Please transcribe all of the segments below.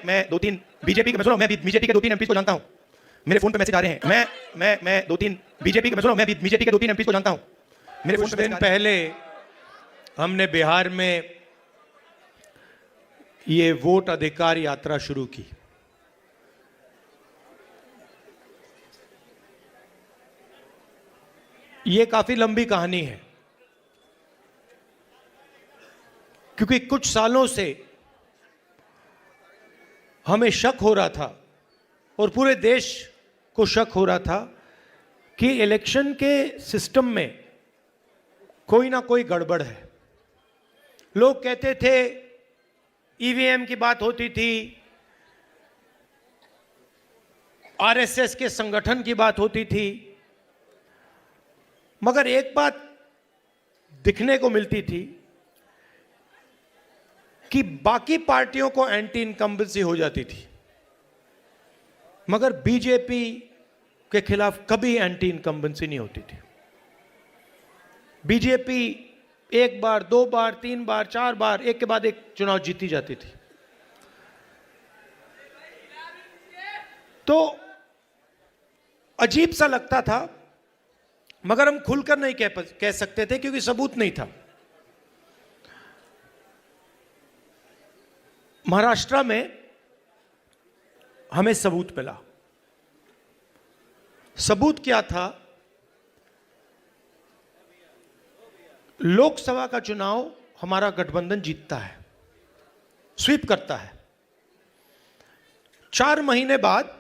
मैं दो तीन बीजेपी के, सुनो, मैं बीजेपी के 2-3 एमपी को जानता हूं, मेरे फोन पे मैसेज आ रहे हैं। मैं 2-3 बीजेपी के, सुनो, मैं बीजेपी के 2-3 एमपी को जानता हूं, मेरे फोन पे। कुछ दिन पहले हमने बिहार में ये वोट अधिकार यात्रा शुरू की। ये काफी लंबी कहानी है, क्योंकि कुछ सालों से हमें शक हो रहा था और पूरे देश को शक हो रहा था कि इलेक्शन के सिस्टम में कोई ना कोई गड़बड़ है। लोग कहते थे ईवीएम की बात होती थी, आरएसएस के संगठन की बात होती थी, मगर एक बात दिखने को मिलती थी कि बाकी पार्टियों को एंटी इनकम्बेंसी हो जाती थी, मगर बीजेपी के खिलाफ कभी एंटी इनकम्बेंसी नहीं होती थी। बीजेपी 1 बार, 2 बार, 3 बार, 4 बार, एक के बाद एक चुनाव जीती जाती थी। तो अजीब सा लगता था, मगर हम खुलकर नहीं कह सकते थे क्योंकि सबूत नहीं था। महाराष्ट्र में हमें सबूत मिला। सबूत क्या था? लोकसभा का चुनाव हमारा गठबंधन जीतता है, स्वीप करता है। 4 महीने बाद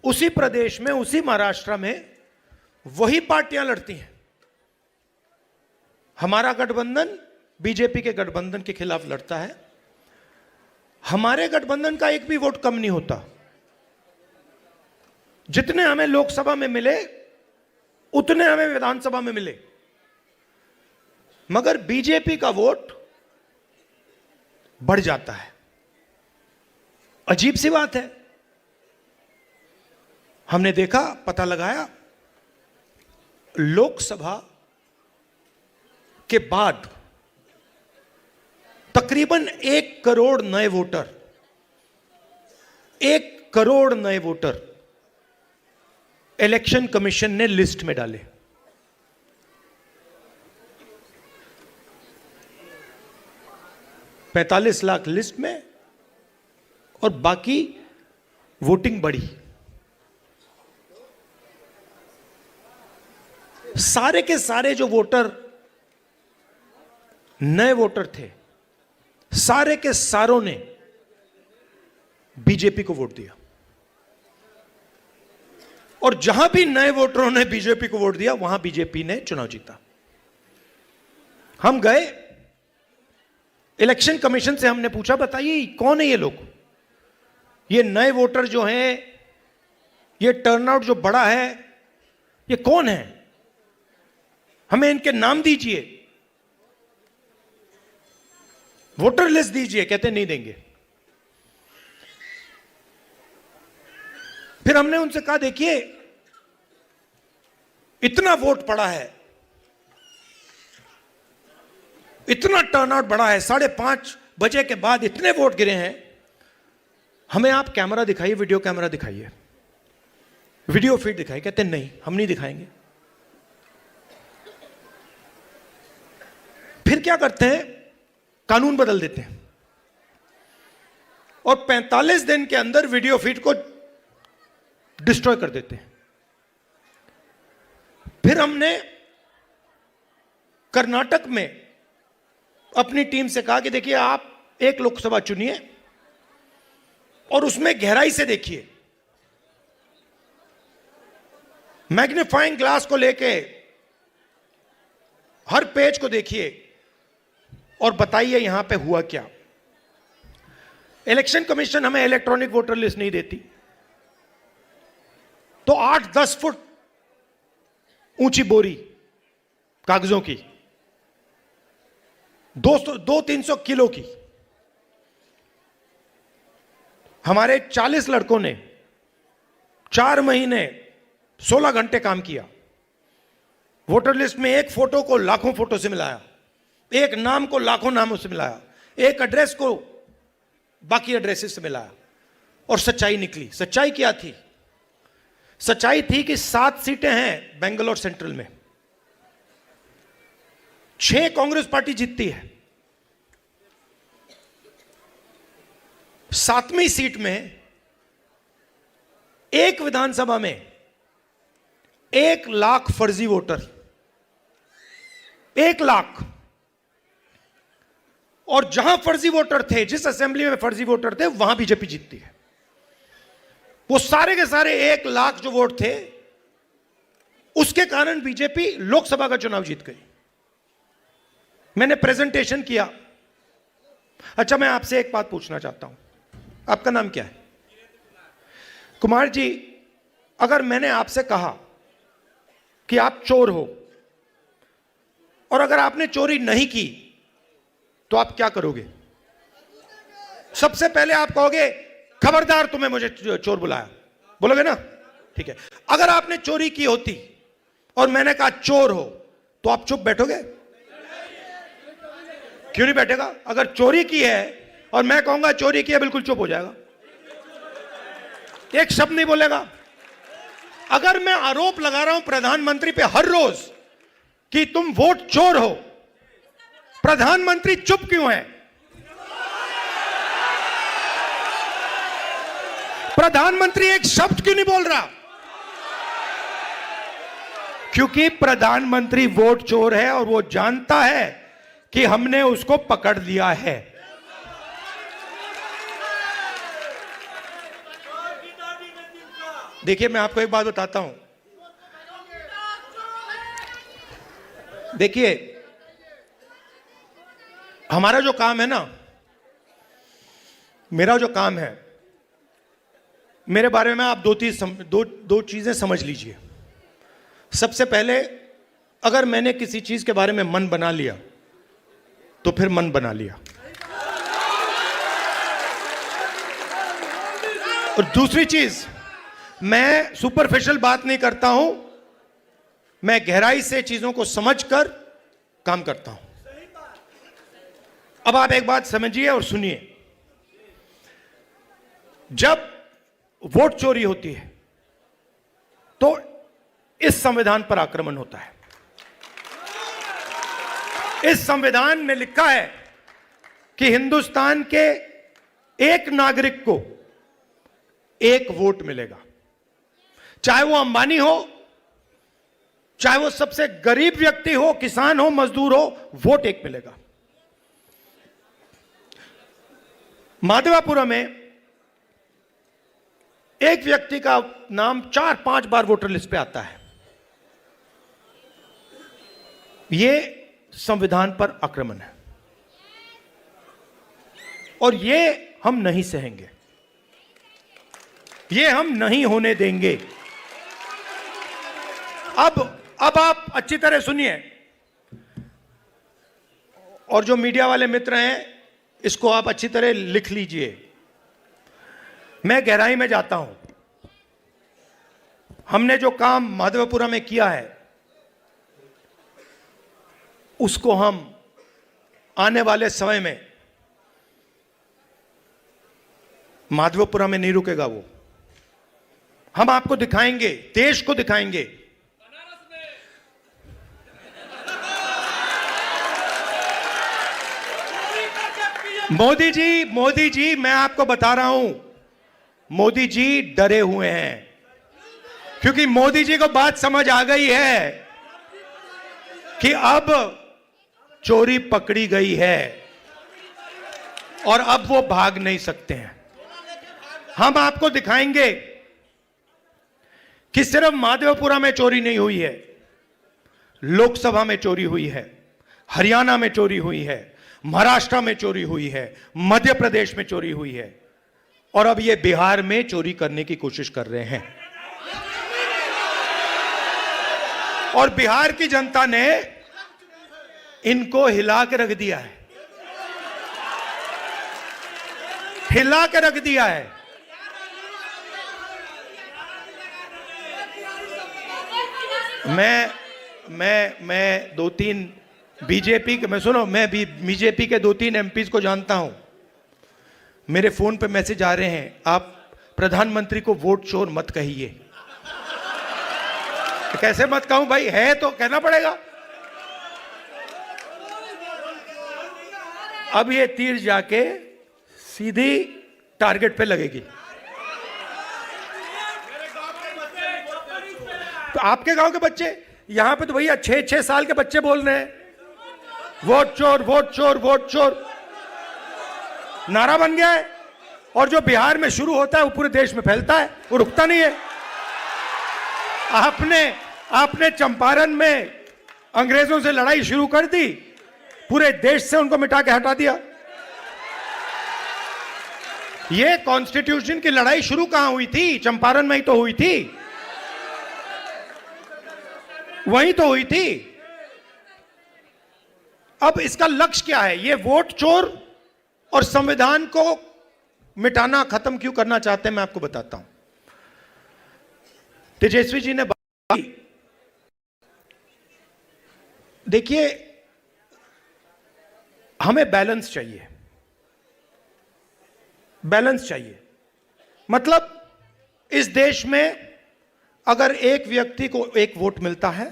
उसी प्रदेश में, उसी महाराष्ट्र में वही पार्टियां लड़ती हैं। हमारा गठबंधन बीजेपी के गठबंधन के खिलाफ लड़ता है। हमारे गठबंधन का एक भी वोट कम नहीं होता। जितने हमें लोकसभा में मिले उतने हमें विधानसभा में मिले, मगर बीजेपी का वोट बढ़ जाता है। अजीब सी बात है। हमने देखा, पता लगाया, लोकसभा के बाद तकरीबन 1 करोड़ नए वोटर, 1 करोड़ नए वोटर इलेक्शन कमीशन ने लिस्ट में डाले। $45 लाख लिस्ट में, और बाकी वोटिंग बढ़ी। सारे के सारे जो वोटर, नए वोटर थे, सारे के सारों ने बीजेपी को वोट दिया। और जहां भी नए वोटरों ने बीजेपी को वोट दिया, वहां बीजेपी ने चुनाव जीता। हम गए इलेक्शन कमीशन से, हमने पूछा, बताइए कौन है ये लोग, ये नए वोटर जो हैं, ये टर्नआउट जो बड़ा है, ये कौन है? हमें इनके नाम दीजिए, वोटर लिस्ट दीजिए। कहते नहीं देंगे। फिर हमने उनसे कहा, देखिए इतना वोट पड़ा है, इतना टर्नआउट बढ़ा है, 5:30 बजे के बाद इतने वोट गिरे हैं, हमें आप कैमरा दिखाइए, वीडियो कैमरा दिखाइए, वीडियो फीड दिखाइए। कहते नहीं, हम नहीं दिखाएंगे। फिर क्या करते हैं? कानून बदल देते हैं और 45 दिन के अंदर वीडियो फीड को डिस्ट्रॉय कर देते हैं। फिर हमने कर्नाटक में अपनी टीम से कहा कि देखिए, आप एक लोकसभा चुनिए और उसमें गहराई से देखिए, मैग्नीफाइंग ग्लास को लेके हर पेज को देखिए और बताइए यहां पे हुआ क्या। इलेक्शन कमीशन हमें इलेक्ट्रॉनिक वोटर लिस्ट नहीं देती, तो 8-10 फुट ऊंची बोरी कागजों की, 200-300 किलो की, हमारे 40 लड़कों ने 4 महीने 16 घंटे काम किया। वोटर लिस्ट में एक फोटो को लाखों फोटो से मिलाया, एक नाम को लाखों नामों से मिलाया, एक एड्रेस को बाकी एड्रेसेस से मिलाया और सच्चाई निकली। सच्चाई क्या थी? सच्चाई थी कि 7 सीटें हैं बेंगलोर सेंट्रल में, 6 कांग्रेस पार्टी जीतती है। 7वीं सीट में एक विधानसभा में 1 लाख फर्जी वोटर, 1 लाख। और जहां फर्जी वोटर थे, जिस असेंबली में फर्जी वोटर थे, वहां बीजेपी जीतती है। वो सारे के सारे 1 लाख जो वोट थे, उसके कारण बीजेपी लोकसभा का चुनाव जीत गई। मैंने प्रेजेंटेशन किया। अच्छा, मैं आपसे एक बात पूछना चाहता हूं, आपका नाम क्या है? कुमार जी, अगर मैंने आपसे कहा कि आप चोर हो और अगर आपने चोरी नहीं की तो आप क्या करोगे? सबसे पहले आप कहोगे खबरदार तुम्हें मुझे चोर बुलाया, बोलोगे ना? ठीक है। अगर आपने चोरी की होती और मैंने कहा चोर हो, तो आप चुप बैठोगे? क्यों नहीं बैठेगा? अगर चोरी की है और मैं कहूंगा चोरी की है, बिल्कुल चुप हो जाएगा, एक शब्द नहीं बोलेगा। अगर मैं आरोप लगा रहा हूं प्रधानमंत्री पे हर रोज कि तुम वोट चोर हो, प्रधानमंत्री चुप क्यों है? प्रधानमंत्री एक शब्द क्यों नहीं बोल रहा? क्योंकि प्रधानमंत्री वोट चोर है और वो जानता है कि हमने उसको पकड़ लिया है। देखिए, मैं आपको एक बात बताता हूं। देखिए, हमारा जो काम है ना, मेरा जो काम है, मेरे बारे में आप दो चीजें समझ लीजिए। सबसे पहले, अगर मैंने किसी चीज के बारे में मन बना लिया तो फिर मन बना लिया। और दूसरी चीज, मैं सुपरफिशियल बात नहीं करता हूं, मैं गहराई से चीजों को समझकर काम करता हूं। अब आप एक बात समझिए और सुनिए। जब वोट चोरी होती है तो इस संविधान पर आक्रमण होता है। इस संविधान में लिखा है कि हिंदुस्तान के एक नागरिक को 1 वोट मिलेगा, चाहे वो अंबानी हो, चाहे वो सबसे गरीब व्यक्ति हो, किसान हो, मजदूर हो, वोट 1 मिलेगा। माधवापुरम में एक व्यक्ति का नाम 4-5 बार वोटर लिस्ट पे आता है। यह संविधान पर आक्रमण है और यह हम नहीं सहेंगे, यह हम नहीं होने देंगे। अब आप अच्छी तरह सुनिए, और जो मीडिया वाले मित्र हैं, इसको आप अच्छी तरह लिख लीजिए। मैं गहराई में जाता हूं। हमने जो काम माधवपुरा में किया है, उसको हम आने वाले समय में, माधवपुरा में नहीं रुकेगा वो, हम आपको दिखाएंगे, देश को दिखाएंगे। मोदी जी, मैं आपको बता रहा हूं, मोदी जी डरे हुए हैं, क्योंकि मोदी जी को बात समझ आ गई है कि अब चोरी पकड़ी गई है और अब वो भाग नहीं सकते हैं। हम आपको दिखाएंगे कि सिर्फ माधवपुरा में चोरी नहीं हुई है, लोकसभा में चोरी हुई है, हरियाणा में चोरी हुई है, महाराष्ट्र में चोरी हुई है, मध्य प्रदेश में चोरी हुई है, और अब ये बिहार में चोरी करने की कोशिश कर रहे हैं। और बिहार की जनता ने इनको हिला के रख दिया है, हिला के रख दिया है। मैं 2-3 बीजेपी के, मैं सुनो, मैं भी बीजेपी के 2-3 एमपीज को जानता हूं। मेरे फोन पे मैसेज आ रहे हैं, आप प्रधानमंत्री को वोट चोर मत कहिए। तो कैसे मत कहूं भाई, है तो कहना पड़ेगा। अब ये तीर जाके सीधी टारगेट पे लगेगी। तो आपके गांव के बच्चे, यहां पे तो भैया 6-6 साल के बच्चे बोल रहे हैं वोट चोर वोट चोर वोट चोर, नारा बन गया है। और जो बिहार में शुरू होता है वो पूरे देश में फैलता है, वो रुकता नहीं है। आपने चंपारण में अंग्रेजों से लड़ाई शुरू कर दी, पूरे देश से उनको मिटा के हटा दिया। ये कॉन्स्टिट्यूशन की लड़ाई शुरू कहां हुई थी? चंपारण में ही तो हुई थी, वहीं तो हुई थी। अब इसका लक्ष्य क्या है? ये वोट चोर और संविधान को मिटाना, खत्म क्यों करना चाहते हैं, मैं आपको बताता हूं। तेजस्वी जी ने बात की, देखिए हमें बैलेंस चाहिए, बैलेंस चाहिए। मतलब इस देश में अगर एक व्यक्ति को एक वोट मिलता है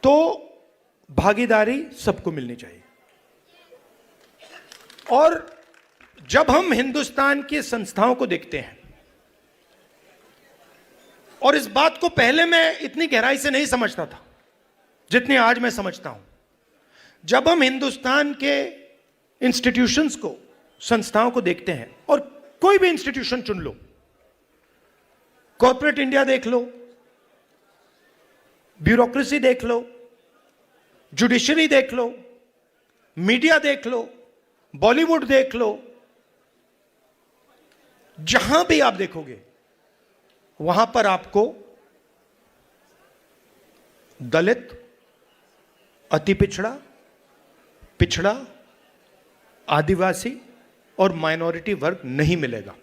तो भागीदारी सबको मिलनी चाहिए। और जब हम हिंदुस्तान की संस्थाओं को देखते हैं, और इस बात को पहले मैं इतनी गहराई से नहीं समझता था जितनी आज मैं समझता हूं, जब हम हिंदुस्तान के इंस्टीट्यूशंस को, संस्थाओं को देखते हैं, और कोई भी इंस्टीट्यूशन चुन लो, कॉर्पोरेट इंडिया देख लो, ब्यूरोक्रेसी देख लो, जुडिशरी देख लो, मीडिया देख लो, बॉलीवुड देख लो, जहां भी आप देखोगे वहां पर आपको दलित, अति पिछड़ा, पिछड़ा, आदिवासी और माइनॉरिटी वर्ग नहीं मिलेगा।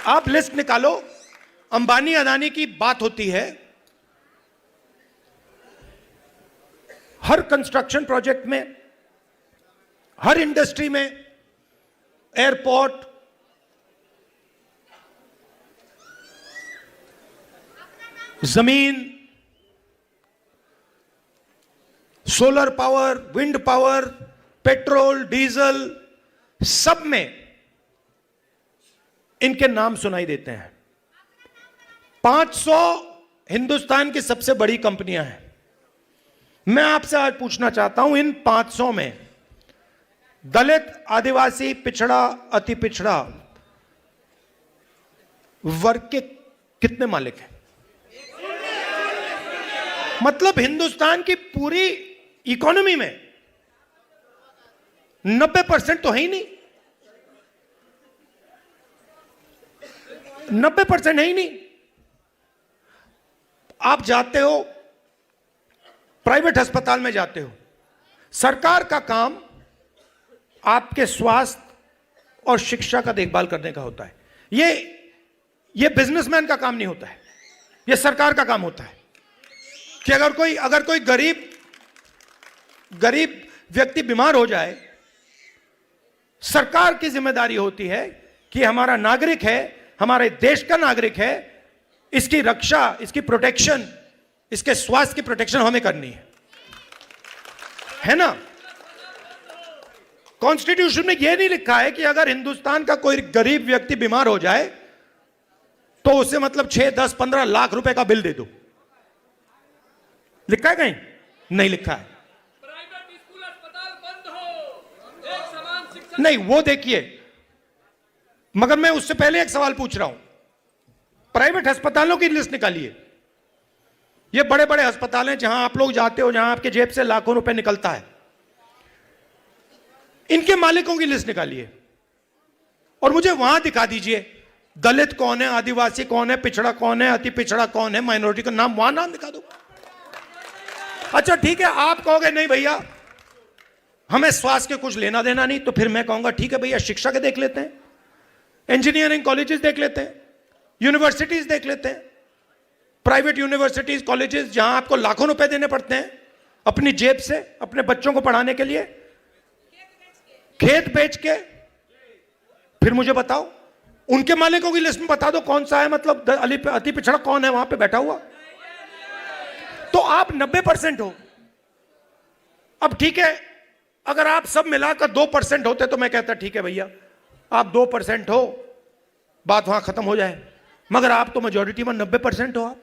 आप लिस्ट निकालो, अंबानी अदानी की बात होती है, हर कंस्ट्रक्शन प्रोजेक्ट में, हर इंडस्ट्री में, एयरपोर्ट, जमीन, solar power, wind power, petrol, diesel, सब में इनके नाम सुनाई देते हैं। 500 हिंदुस्तान की सबसे बड़ी कंपनियां हैं। मैं आपसे आज पूछना चाहता हूं, इन 500 में दलित, आदिवासी, पिछड़ा, अति पिछड़ा वर्ग के कितने मालिक हैं? मतलब हिंदुस्तान की पूरी इकोनॉमी में 90% तो है ही नहीं, 90% है ही नहीं। आप जाते हो प्राइवेट अस्पताल में, जाते हो, सरकार का काम आपके स्वास्थ्य और शिक्षा का देखभाल करने का होता है। ये बिजनेसमैन का काम नहीं होता है, ये सरकार का काम होता है। कि अगर कोई गरीब व्यक्ति बीमार हो जाए, सरकार की जिम्मेदारी होती है कि हमारा नागरिक है, हमारे देश का नागरिक है, इसकी रक्षा, इसकी प्रोटेक्शन, इसके स्वास्थ्य की प्रोटेक्शन हमें करनी है ना। कॉन्स्टिट्यूशन में यह नहीं लिखा है कि अगर हिंदुस्तान का कोई गरीब व्यक्ति बीमार हो जाए तो उसे मतलब 6, 10, 15 लाख रुपए का बिल दे दो। लिखा है कहीं? नहीं लिखा है। प्राइवेट स्कूल अस्पताल बंद हो, एक समान शिक्षा नहीं, वो देखिए, मगर मैं उससे पहले एक सवाल पूछ रहा हूं। प्राइवेट अस्पतालों की लिस्ट निकालिए। ये बड़े बड़े अस्पताल हैं जहां आप लोग जाते हो, जहां आपके जेब से लाखों रुपए निकलता है, इनके मालिकों की लिस्ट निकालिए और मुझे वहां दिखा दीजिए दलित कौन है, आदिवासी कौन है, पिछड़ा कौन है, अति पिछड़ा कौन है, माइनॉरिटी का नाम, वहां नाम दिखा दो। अच्छा ठीक है, आप कहोगे नहीं भैया हमें स्वास्थ्य के कुछ लेना देना नहीं, तो फिर मैं कहूंगा ठीक है भैया शिक्षा के देख लेते हैं, इंजीनियरिंग कॉलेजेस देख लेते हैं, यूनिवर्सिटीज देख लेते हैं, प्राइवेट यूनिवर्सिटीज, कॉलेजेस जहां आपको लाखों रुपए देने पड़ते हैं अपनी जेब से अपने बच्चों को पढ़ाने के लिए। खेत बेच के फिर मुझे बताओ, उनके मालिकों की लिस्ट में बता दो कौन सा है, मतलब अति पिछड़ा कौन है वहां पे बैठा हुआ। तो आप 90% हो। अब ठीक है, अगर आप सब मिलाकर 2% होते तो मैं कहता ठीक है भैया आप 2% हो, बात वहां खत्म हो जाए। मगर आप तो मेजोरिटी में 90% हो। आप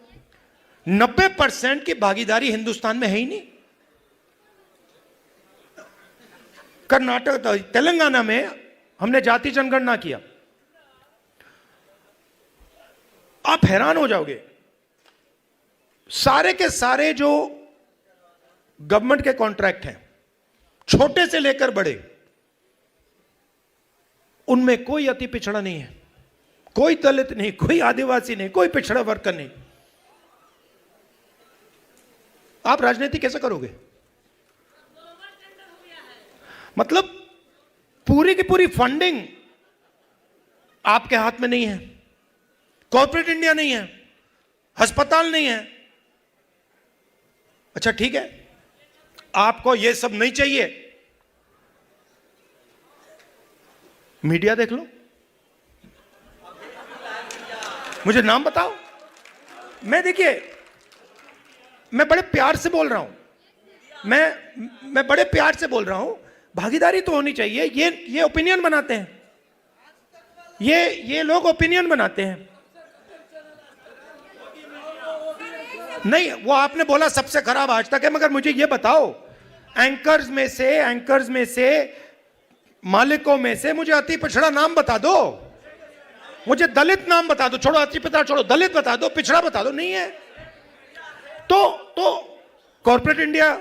90% की भागीदारी हिंदुस्तान में है ही नहीं। कर्नाटक, तेलंगाना में हमने जाति जनगणना किया, आप हैरान हो जाओगे। सारे के सारे जो गवर्नमेंट के कॉन्ट्रैक्ट हैं, छोटे से लेकर बड़े, उनमें कोई अति पिछड़ा नहीं है, कोई दलित नहीं, कोई आदिवासी नहीं, कोई पिछड़ा वर्ग का नहीं। आप राजनीति कैसे करोगे? मतलब पूरी की पूरी फंडिंग आपके हाथ में नहीं है, कॉर्पोरेट इंडिया नहीं है, अस्पताल नहीं है। अच्छा ठीक है, आपको यह सब नहीं चाहिए, मीडिया देख लो, मुझे नाम बताओ। मैं देखिए, मैं बड़े प्यार से बोल रहा हूं, मैं बड़े प्यार से बोल रहा हूं। भागीदारी तो होनी चाहिए। ये ओपिनियन बनाते हैं, ये लोग ओपिनियन बनाते हैं। नहीं, वो आपने बोला सबसे खराब आज तक है, मगर मुझे ये बताओ, एंकर्स में से मालिकों में से मुझे अति पिछड़ा नाम बता दो, मुझे दलित नाम बता दो, छोड़ो अति पिछड़ा छोड़ो, दलित बता दो, पिछड़ा बता दो। नहीं है तो कॉर्पोरेट इंडिया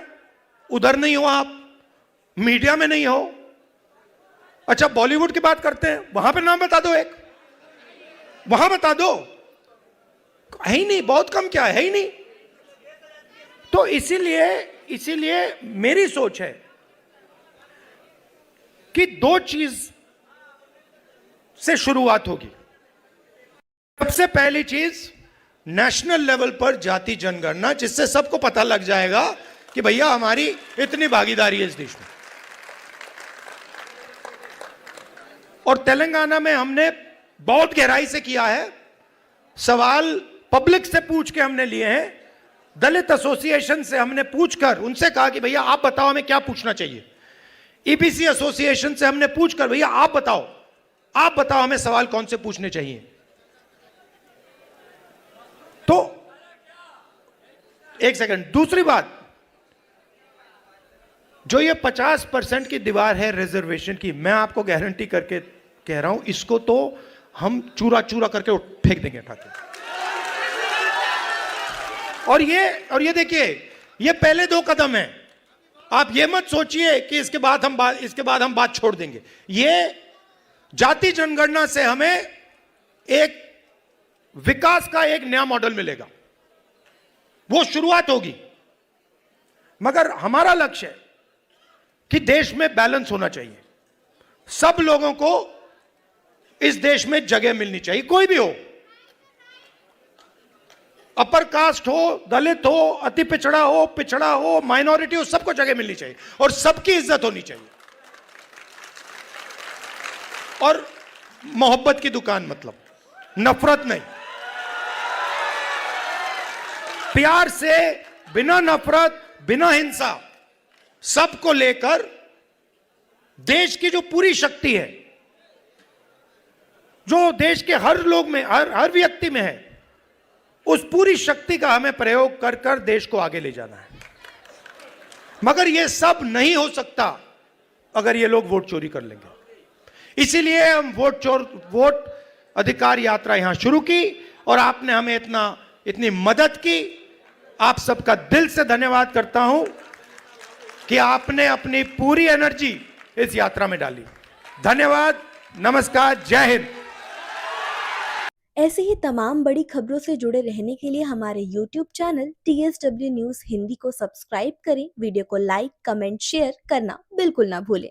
उधर नहीं हो, आप मीडिया में नहीं हो। अच्छा बॉलीवुड की बात करते हैं, वहां पे नाम बता दो, एक वहां बता दो, है ही नहीं, बहुत कम क्या है ही नहीं। तो इसीलिए मेरी सोच है कि दो चीज से शुरुआत होगी। सबसे पहली चीज नेशनल लेवल पर जाति जनगणना, जिससे सबको पता लग जाएगा कि भैया हमारी इतनी भागीदारी है इस देश में। और तेलंगाना में हमने बहुत गहराई से किया है, सवाल पब्लिक से पूछ के हमने लिए हैं, दलित एसोसिएशन से हमने पूछकर उनसे कहा कि भैया आप बताओ हमें क्या पूछना चाहिए। ईबीसी एसोसिएशन से हमने पूछकर भैया आप बताओ हमें सवाल कौन से पूछने चाहिए। तो एक सेकंड, दूसरी बात, जो ये 50% की दीवार है रिजर्वेशन की, मैं आपको गारंटी करके कह रहा हूं, इसको तो हम चूरा चूरा करके फेंक देंगे उठा के। और ये देखिए, ये पहले 2 कदम है। आप ये मत सोचिए कि इसके बाद हम बात छोड़ देंगे। ये जाति जनगणना से हमें एक विकास का एक नया मॉडल मिलेगा, वो शुरुआत होगी। मगर हमारा लक्ष्य है कि देश में बैलेंस होना चाहिए, सब लोगों को इस देश में जगह मिलनी चाहिए, कोई भी हो, अपर कास्ट हो, दलित हो, अति पिछड़ा हो, माइनॉरिटी हो, सबको जगह मिलनी चाहिए और सबकी इज्जत होनी चाहिए। और मोहब्बत की दुकान, मतलब नफरत नहीं, प्यार से, बिना नफरत, बिना हिंसा, सबको लेकर देश की जो पूरी शक्ति है, जो देश के हर लोग में, हर व्यक्ति में है, उस पूरी शक्ति का हमें प्रयोग कर कर देश को आगे ले जाना है। मगर यह सब नहीं हो सकता अगर ये लोग वोट चोरी कर लेंगे। इसीलिए हम वोट अधिकार यात्रा यहां शुरू की और आपने हमें इतनी मदद की। आप सबका दिल से धन्यवाद करता हूं कि आपने अपनी पूरी एनर्जी इस यात्रा में डाली। धन्यवाद, नमस्कार, जय हिंद। ऐसे ही तमाम बड़ी खबरों से जुड़े रहने के लिए हमारे YouTube channel TSW news Hindi को सब्सक्राइब करें। वीडियो को लाइक, कमेंट, शेयर करना बिल्कुल ना भूलें।